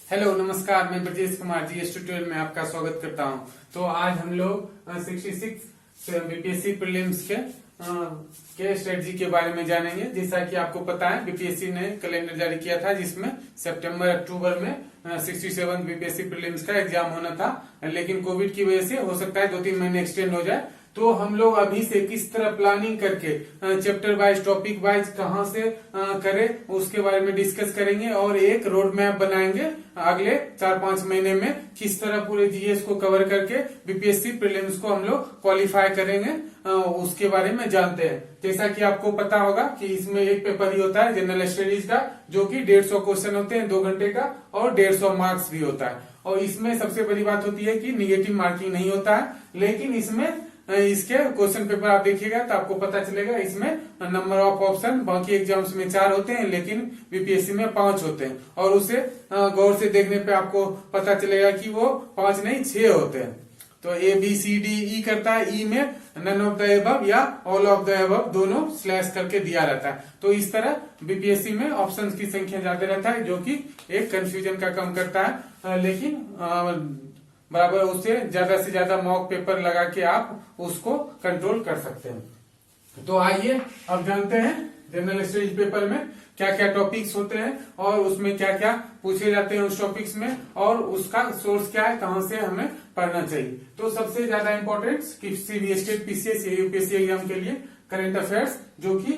Hello नमस्कार, मैं ब्रजेश कुमार जी इस ट्यूटोरियल में आपका स्वागत करता हूं। तो आज हम लोग 66 बीपीएससी प्रीलिम्स के स्ट्रेटजी के बारे में जानेंगे। जैसा कि आपको पता है, बीपीएससी ने कैलेंडर जारी किया था जिसमें सितंबर अक्टूबर में 67 बीपीएससी प्रीलिम्स का एग्जाम होना था, लेकिन कोविड की वजह से हो सकता है 2-3 महीने एक्सटेंड हो जाए। तो हम लोग अभी से किस तरह प्लानिंग करके चैप्टर वाइज, टॉपिक वाइज कहां से करें उसके बारे में डिस्कस करेंगे और एक रोड मैप बनाएंगे अगले 4-5 महीने में किस तरह पूरे जीएस को कवर करके बीपीएससी प्रीलिम्स को हम लोग क्वालिफाई करेंगे, उसके बारे में जानते हैं। जैसा कि आपको पता होगा कि इसमें एक पेपर ही होता है जनरल स्टडीज का, जो कि 150 क्वेश्चन होते हैं 2 घंटे का, और 150 मार्क्स भी होता है। और इसमें सबसे बड़ी बात होती है कि निगेटिव मार्किंग नहीं होता है, लेकिन इसमें इसके क्वेश्चन पेपर आप देखिएगा तो आपको पता चलेगा इसमें नंबर ऑफ ऑप्शन बाकी एग्जाम्स में 4 होते हैं, लेकिन बीपीएससी में 5 होते हैं। और उसे गौर से देखने पे आपको पता चलेगा कि वो 5 नहीं 6 होते हैं। तो A B C D E करता है, ई में नन ऑफ द एबव या ऑल ऑफ द एबव दोनों स्लैश करके दिया रहता है। तो इस तरह बीपीएससी में ऑप्शंस की संख्या ज्यादा रहता है, जो कि एक कंफ्यूजन का कम करता है, लेकिन बराबर उससे ज्यादा से ज्यादा मॉक पेपर लगा के आप उसको कंट्रोल कर सकते हैं। तो आइए अब जानते हैं जनरल स्टडीज पेपर में क्या क्या टॉपिक्स होते हैं और उसमें क्या क्या पूछे जाते हैं उस टॉपिक्स में, और उसका सोर्स क्या है, कहां से हमें पढ़ना चाहिए। तो सबसे ज्यादा इंपॉर्टेंस किसी भी स्टेट पीसीएस या यूपीएससी एग्जाम के लिए करंट अफेयर्स, जो कि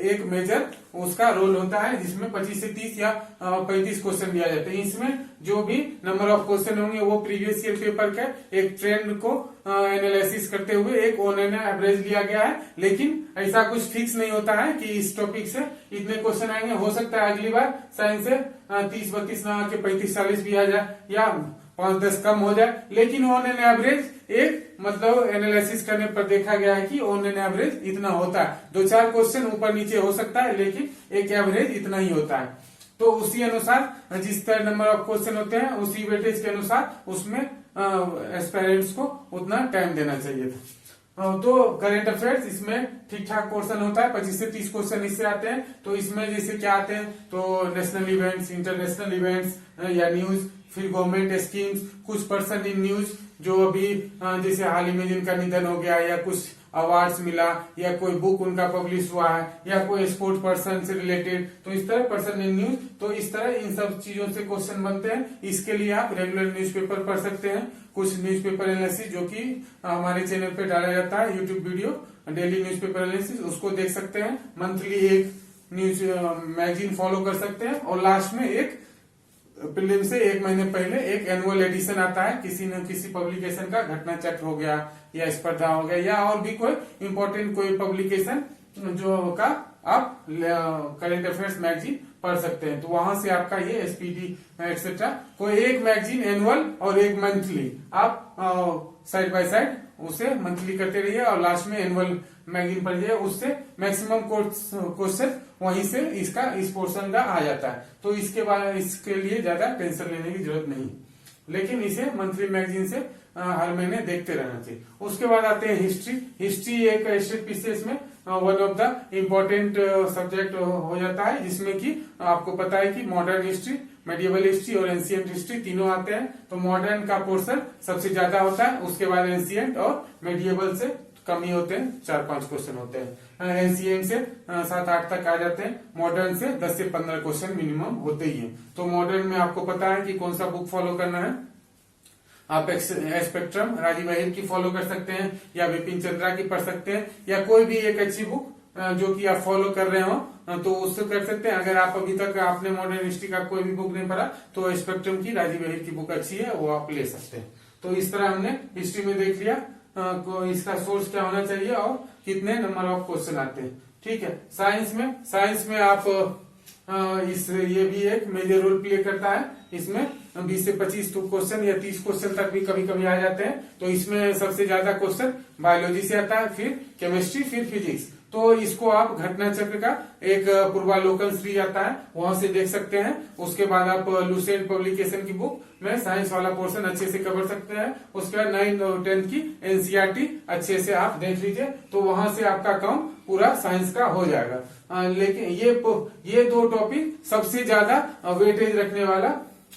एक मेजर उसका रोल होता है, जिसमें 25 से 30 या 35 क्वेश्चन दिया जाते हैं। इसमें जो भी नंबर ऑफ क्वेश्चन होंगे वो प्रीवियस ईयर पेपर का एक ट्रेंड को एनालिसिस करते हुए एक ऑन एन एवरेज लिया गया है। लेकिन ऐसा कुछ फिक्स नहीं होता है कि इस टॉपिक से इतने क्वेश्चन आएंगे। हो सकता है अगली बार साइंस से 30-32 ना आके 35-40 भी आ जाए या 5-10 कम हो जाए, लेकिन ऑन एन एवरेज एक मतलब एनालिसिस करने पर देखा गया है कि ऑन एन एवरेज इतना होता है। 2-4 क्वेश्चन ऊपर नीचे हो सकता है, लेकिन एक एवरेज इतना ही होता है। तो उसी अनुसार जिस तरह नंबर ऑफ क्वेश्चन होते हैं उसी वेटेज के अनुसार उसमें एस्पिरेंट्स को उतना टाइम देना चाहिए था। तो करंट अफेयर्स इसमें ठीक ठाक पोर्शन होता है, 25 से 30 क्वेश्चन इससे आते हैं। तो इसमें जैसे क्या आते हैं, तो नेशनल इवेंट्स, इंटरनेशनल इवेंट्स या न्यूज, फिर गवर्नमेंट स्कीम्स, कुछ पर्सन इन न्यूज जो अभी जैसे हाल ही में जिनका निधन हो गया, या कुछ अवार्ड्स मिला, या कोई बुक उनका पब्लिश हुआ है, या कोई स्पोर्ट पर्सन से रिलेटेड, तो इस तरह पर्सन इन न्यूज। तो इस तरह इन सब चीजों से क्वेश्चन बनते हैं। इसके लिए आप रेगुलर न्यूज़पेपर पढ़ सकते हैं, कुछ न्यूज़पेपर एनालिसिस जो कि हमारे चैनल पे डाला जाता है, YouTube video daily newspaper analysis, उसको देख सकते हैं। मंथली एक न्यूज मैगजीन फॉलो कर सकते हैं, और लास्ट में एक प्रीलिम से 1 महीने पहले एक एनुअल एडिशन आता है किसी न किसी पब्लिकेशन का, घटना चक्र हो गया या स्पर्धा हो गया, या और भी कोई इम्पोर्टेंट कोई पब्लिकेशन जो का आप करंट अफेयर्स मैगजीन पढ़ सकते हैं। तो वहां से आपका ये एसपीडी एक्सेट्रा कोई एक मैगजीन एनुअल और एक मंथली आप साइड बाय साइड उसे मंथली करते रहिए, और लास्ट में एनुअल मैगजीन पढ़िए। उससे मैक्सिमम क्वेश्चन वहीं से इस पोर्शन का आ जाता है। तो इसके लिए ज्यादा टेंशन लेने की जरूरत नहीं, लेकिन इसे मंथली मैगजीन से हर महीने देखते रहना चाहिए। उसके बाद आते हैं हिस्ट्री। हिस्ट्री एक स्टेट पीसीएस में one of the important subject हो जाता है, जिसमें कि आपको पता है कि मॉडर्न हिस्ट्री, मेडिएवल हिस्ट्री और एंशिएंट हिस्ट्री तीनों आते हैं। तो मॉडर्न का पोर्शन सबसे ज्यादा होता है, उसके बाद एंशिएंट और मेडिएवल से कम ही होते हैं, 4-5 क्वेश्चन होते हैं। एंशिएंट से 7-8 तक आ जाते हैं, मॉडर्न से 10 से 15 क्वेश्चन मिनिमम होते ही हैं। तो मॉडर्न में आपको पता है कि कौन सा बुक फॉलो करना है। आप स्पेक्ट्रम राजीव अहिर की फॉलो कर सकते हैं, या विपिन चंद्रा की पढ़ सकते हैं, या कोई भी एक अच्छी बुक जो कि आप फॉलो कर रहे हो तो उससे कर सकते हैं। अगर आप अभी तक आपने मॉडर्न हिस्ट्री का कोई भी बुक नहीं पढ़ा तो स्पेक्ट्रम की राजीव अहिर की बुक अच्छी है, वो आप ले सकते हैं। तो इस तरह हमने हिस्ट्री में देख लिया इसका सोर्स क्या होना चाहिए और कितने नंबर ऑफ क्वेश्चन आते हैं। ठीक है, साइंस में आप ये भी एक मेजर रोल प्ले करता है। इसमें 20 से 25 क्वेश्चन या 30 क्वेश्चन तक भी कभी कभी आ जाते हैं। तो इसमें सबसे ज्यादा क्वेश्चन बायोलॉजी से आता है, फिर केमिस्ट्री, फिर फिजिक्स। तो इसको आप घटना चक्र का एक पूर्वालोकन सीरीज आता है, वहां से देख सकते हैं। उसके बाद आप लुसेंट पब्लिकेशन की बुक में साइंस वाला पोर्शन अच्छे से कवर सकते हैं। उसके बाद 9th और 10th की एनसीईआरटी अच्छे से आप देख लीजिए, तो वहां से आपका काम पूरा साइंस का हो जाएगा। लेकिन ये 2 टॉपिक सबसे ज्यादा वेटेज रखने वाला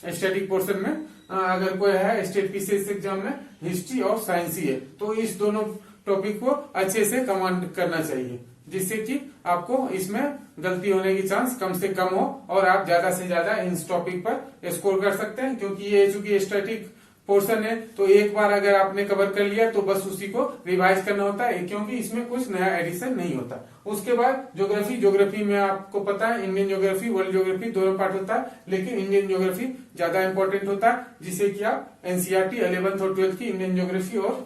स्टैटिक पोर्शन में अगर कोई है स्टेट पीसीएस एग्जाम में हिस्ट्री और साइंस ही है, तो इस दोनों टॉपिक को अच्छे से कमांड करना चाहिए, जिससे कि आपको इसमें गलती होने की चांस कम से कम हो और आप ज्यादा से ज्यादा इस टॉपिक पर स्कोर कर सकते हैं। क्योंकि ये चूंकि स्टैटिक पोर्शन है तो एक बार अगर आपने कवर कर लिया तो बस उसी को रिवाइज करना होता है, क्योंकि इसमें कुछ नया एडिशन नहीं होता। उसके बाद ज्योग्राफी में आपको पता है इंडियन ज्योग्राफी वर्ल्ड ज्योग्राफी दोनों पार्ट होता है, लेकिन इंडियन ज्योग्राफी ज्यादा इंपॉर्टेंट होता है, जिसे कि आप एनसीईआरटी 11th और 12th की इंडियन ज्योग्राफी और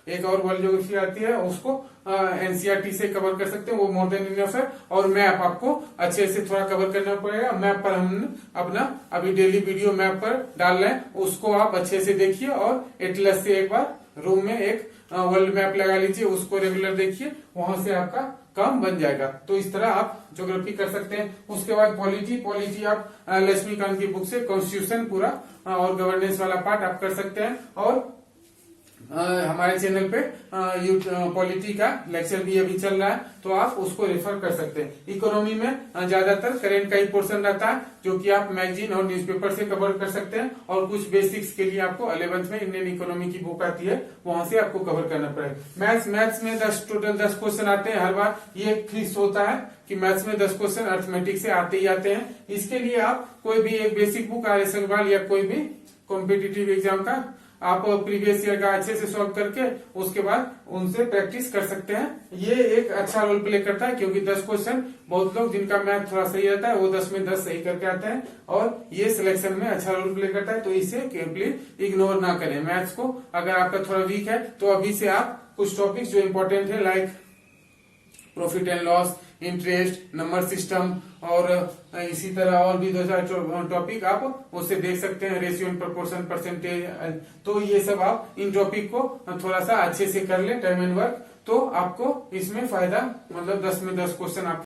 एक और वर्ल्ड ज्योग्राफी आती है उसको एनसीईआरटी से कवर कर सकते हैं, वो मोर देन इनफ है। और मैप आपको अच्छे से थोड़ा कवर करना पड़ेगा। मैप पर हम अपना अभी डेली वीडियो मैप पर डाल रहे हैं, उसको आप अच्छे से देखिए और एटलस से एक बार रूम में एक वर्ल्ड मैप लगा लीजिए, उसको रेगुलर देखिए, वहां से आपका काम बन जाएगा। तो इस तरह आप ज्योग्राफी कर सकते हैं। उसके बाद पॉलिटी आप लक्ष्मीकांत की बुक से कॉन्स्टिट्यूशन पूरा और गवर्नेंस वाला पार्ट आप कर सकते हैं। और हमारे चैनल पे पॉलिटी का लेक्चर भी अभी चल रहा है, तो आप उसको रेफर कर सकते हैं। इकोनॉमी में ज्यादातर करंट का ही पोर्शन रहता है, जो कि आप मैगजीन और न्यूज़पेपर से कवर कर सकते हैं। और कुछ बेसिक्स के लिए आपको 11th में इंडियन इकोनॉमी की बुक आती है, वहां से आपको कवर करना पड़ेगा। मैथ्स में टोटल 10 क्वेश्चन आते हैं हर बार, ये फिक्स होता है कि मैथ्स में 10 क्वेश्चन अर्थमेटिक से आते ही आते हैं। इसके लिए आप कोई भी एक बेसिक बुक आर.एस. अग्रवाल या कोई भी कॉम्पिटिटिव एग्जाम का आप प्रीवियस ईयर का अच्छे से सॉल्व करके उसके बाद उनसे प्रैक्टिस कर सकते हैं। ये एक अच्छा रोल प्ले करता है, क्योंकि 10 क्वेश्चन बहुत लोग जिनका मैथ थोड़ा सही रहता है वो 10 में 10 सही करके आते हैं, और ये सिलेक्शन में अच्छा रोल प्ले करता है। तो इसे केवली इग्नोर ना करें मैथ्स को। अगर आपका थोड़ा वीक है तो अभी से आप कुछ टॉपिक्स जो इम्पोर्टेंट है like profit and loss, interest, number system और इसी तरह और भी 2-4 टॉपिक आप उससे देख सकते हैं, रेशियो एंड प्रोपोर्शन, परसेंटेज। तो ये सब आप इन टॉपिक को थोड़ा सा अच्छे से कर ले टाइम एंड वर्क, तो आपको इसमें फायदा, मतलब 10 में 10 क्वेश्चन आप